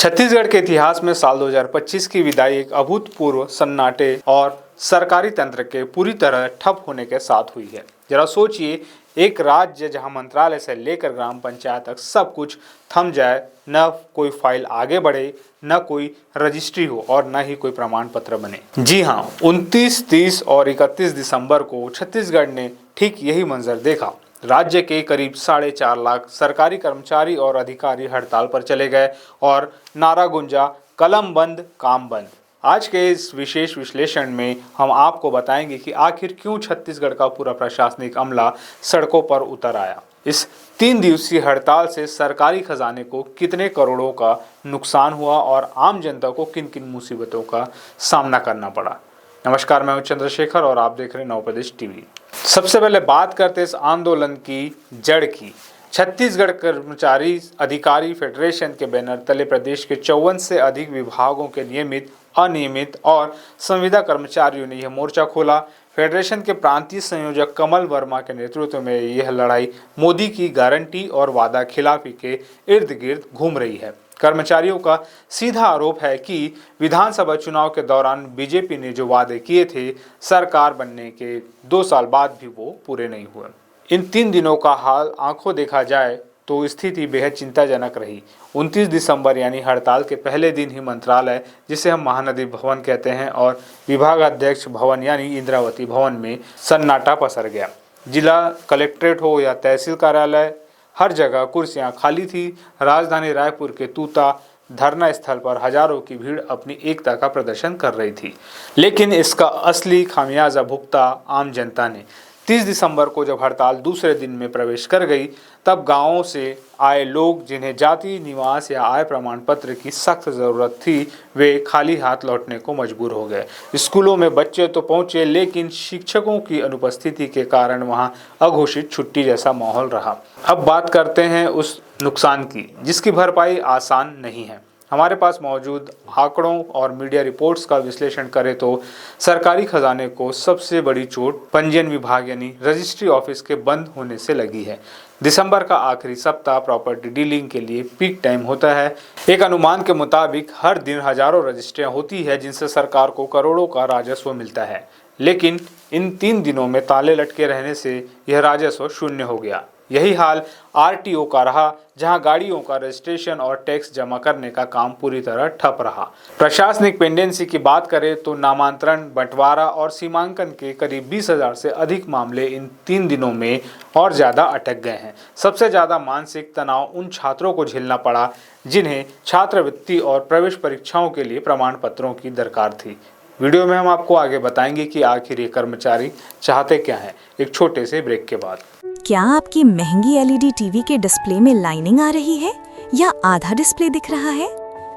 छत्तीसगढ़ के इतिहास में साल 2025 की विदाई एक अभूतपूर्व सन्नाटे और सरकारी तंत्र के पूरी तरह ठप होने के साथ हुई है। जरा सोचिए, एक राज्य जहां मंत्रालय से लेकर ग्राम पंचायत तक सब कुछ थम जाए, न कोई फाइल आगे बढ़े, न कोई रजिस्ट्री हो और न ही कोई प्रमाण पत्र बने। जी हां, 29, 30 और 31 दिसंबर को छत्तीसगढ़ ने ठीक यही मंजर देखा। राज्य के करीब 4.5 लाख सरकारी कर्मचारी और अधिकारी हड़ताल पर चले गए और नारा गूंजा, कलम बंद काम बंद। आज के इस विशेष विश्लेषण में हम आपको बताएंगे कि आखिर क्यों छत्तीसगढ़ का पूरा प्रशासनिक अमला सड़कों पर उतर आया। इस 3 दिवसीय हड़ताल से सरकारी खजाने को कितने करोड़ों का नुकसान हुआ और आम जनता को किन किन मुसीबतों का सामना करना पड़ा। नमस्कार, मैं हूं चंद्रशेखर और आप देख रहे हैं नवप्रदेश टीवी। सबसे पहले बात करते हैं इस आंदोलन की जड़ की। छत्तीसगढ़ कर्मचारी अधिकारी फेडरेशन के बैनर तले प्रदेश के 54 से अधिक विभागों के नियमित, अनियमित और संविदा कर्मचारियों ने यह मोर्चा खोला। फेडरेशन के प्रांतीय संयोजक कमल वर्मा के नेतृत्व में यह लड़ाई मोदी की गारंटी और वादा खिलाफी के इर्द गिर्द घूम रही है। कर्मचारियों का सीधा आरोप है कि विधानसभा चुनाव के दौरान बीजेपी ने जो वादे किए थे, सरकार बनने के 2 साल बाद भी वो पूरे नहीं हुए। इन 3 दिनों का हाल आंखों देखा जाए तो स्थिति बेहद चिंताजनक रही। 29 दिसंबर यानी हड़ताल के पहले दिन ही मंत्रालय, जिसे हम महानदी भवन कहते हैं, और विभागाध्यक्ष भवन यानी इंद्रावती भवन में सन्नाटा पसर गया। जिला कलेक्ट्रेट हो या तहसील कार्यालय, हर जगह कुर्सियां खाली थी। राजधानी रायपुर के तूता धरना स्थल पर हजारों की भीड़ अपनी एकता का प्रदर्शन कर रही थी। लेकिन इसका असली खामियाजा भुगता आम जनता ने। 30 दिसंबर को जब हड़ताल दूसरे दिन में प्रवेश कर गई, तब गांवों से आए लोग, जिन्हें जाति, निवास या आय प्रमाण पत्र की सख्त जरूरत थी, वे खाली हाथ लौटने को मजबूर हो गए। स्कूलों में बच्चे तो पहुंचे, लेकिन शिक्षकों की अनुपस्थिति के कारण वहां अघोषित छुट्टी जैसा माहौल रहा। अब बात करते हैं उस नुकसान की, जिसकी भरपाई आसान नहीं है। हमारे पास मौजूद आंकड़ों और मीडिया रिपोर्ट्स का विश्लेषण करें तो सरकारी खजाने को सबसे बड़ी चोट पंजीयन विभाग यानी रजिस्ट्री ऑफिस के बंद होने से लगी है। दिसंबर का आखिरी सप्ताह प्रॉपर्टी डीलिंग के लिए पीक टाइम होता है। एक अनुमान के मुताबिक हर दिन हजारों रजिस्ट्रियां होती है, जिनसे सरकार को करोड़ों का राजस्व मिलता है। लेकिन इन 3 दिनों में ताले लटके रहने से यह राजस्व शून्य हो गया। यही हाल आरटीओ का रहा, जहां गाड़ियों का रजिस्ट्रेशन और टैक्स जमा करने का काम पूरी तरह ठप रहा। प्रशासनिक पेंडेंसी की बात करें तो नामांतरण, बंटवारा और सीमांकन के करीब 20,000 से अधिक मामले इन 3 दिनों में और ज्यादा अटक गए हैं। सबसे ज्यादा मानसिक तनाव उन छात्रों को झेलना पड़ा जिन्हें छात्रवृत्ति और प्रवेश परीक्षाओं के लिए प्रमाण पत्रों की दरकार थी। वीडियो में हम आपको आगे बताएंगे कि आखिर ये कर्मचारी चाहते क्या हैं, एक छोटे से ब्रेक के बाद। क्या आपकी महंगी एलईडी टीवी के डिस्प्ले में लाइनिंग आ रही है या आधा डिस्प्ले दिख रहा है?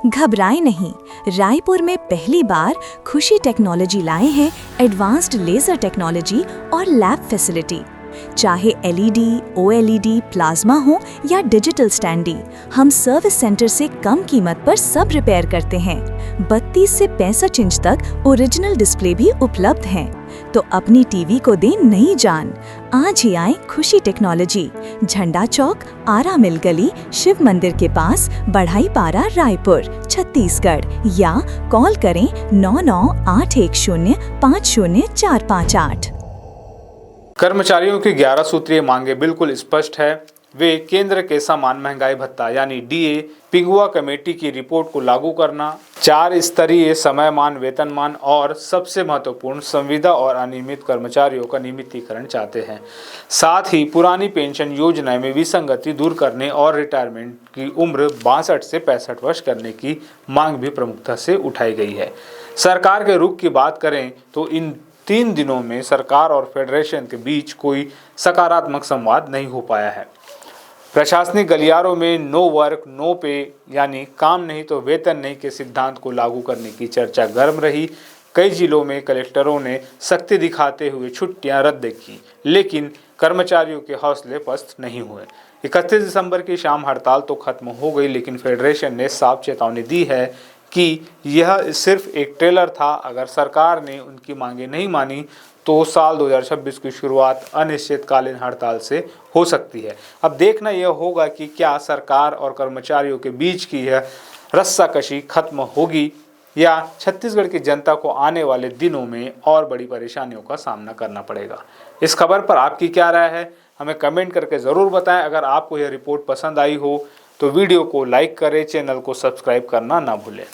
घबराएं नहीं, रायपुर में पहली बार खुशी टेक्नोलॉजी लाए हैं एडवांस्ड लेजर टेक्नोलॉजी और लैब फैसिलिटी। चाहे एलईडी, ओएलईडी, प्लाज्मा हो या डिजिटल स्टैंडी, हम सर्विस सेंटर से कम कीमत पर सब रिपेयर करते हैं। 32 से 65 इंच तक ओरिजिनल डिस्प्ले भी उपलब्ध हैं। तो अपनी टीवी को दें नई जान। आज ही आए खुशी टेक्नोलॉजी, झंडा चौक, आरा मिल गली, शिव मंदिर के पास, बढ़ाई पारा, रायपुर, छत्तीसगढ़, या कॉल करें 9981050458। कर्मचारियों की 11 सूत्रीय मांगे बिल्कुल स्पष्ट है। वे केंद्र के समान महंगाई भत्ता यानी डीए, पिंगुआ कमेटी की रिपोर्ट को लागू करना, 4 स्तरीय समयमान वेतनमान और सबसे महत्वपूर्ण संविदा और अनियमित कर्मचारियों का नियमितीकरण चाहते हैं। साथ ही पुरानी पेंशन योजना में विसंगति दूर करने और रिटायरमेंट की उम्र 62 से 65 वर्ष करने की मांग भी प्रमुखता से उठाई गई है। सरकार के रुख की बात करें तो इन 3 दिनों में सरकार और फेडरेशन के बीच कोई सकारात्मक संवाद नहीं हो पाया है। प्रशासनिक गलियारों में नो वर्क नो पे यानी काम नहीं तो वेतन नहीं के सिद्धांत को लागू करने की चर्चा गर्म रही। कई जिलों में कलेक्टरों ने सख्ती दिखाते हुए छुट्टियां रद्द की, लेकिन कर्मचारियों के हौसले पस्त नहीं हुए। 31 दिसंबर की शाम हड़ताल तो खत्म हो गई, लेकिन फेडरेशन ने साफ चेतावनी दी है कि यह सिर्फ एक ट्रेलर था। अगर सरकार ने उनकी मांगे नहीं मानी तो साल 2026 की शुरुआत अनिश्चितकालीन हड़ताल से हो सकती है। अब देखना यह होगा कि क्या सरकार और कर्मचारियों के बीच की यह रस्साकशी खत्म होगी या छत्तीसगढ़ की जनता को आने वाले दिनों में और बड़ी परेशानियों का सामना करना पड़ेगा। इस खबर पर आपकी क्या राय है, हमें कमेंट करके ज़रूर बताएं। अगर आपको यह रिपोर्ट पसंद आई हो तो वीडियो को लाइक करें, चैनल को सब्सक्राइब करना ना भूलें।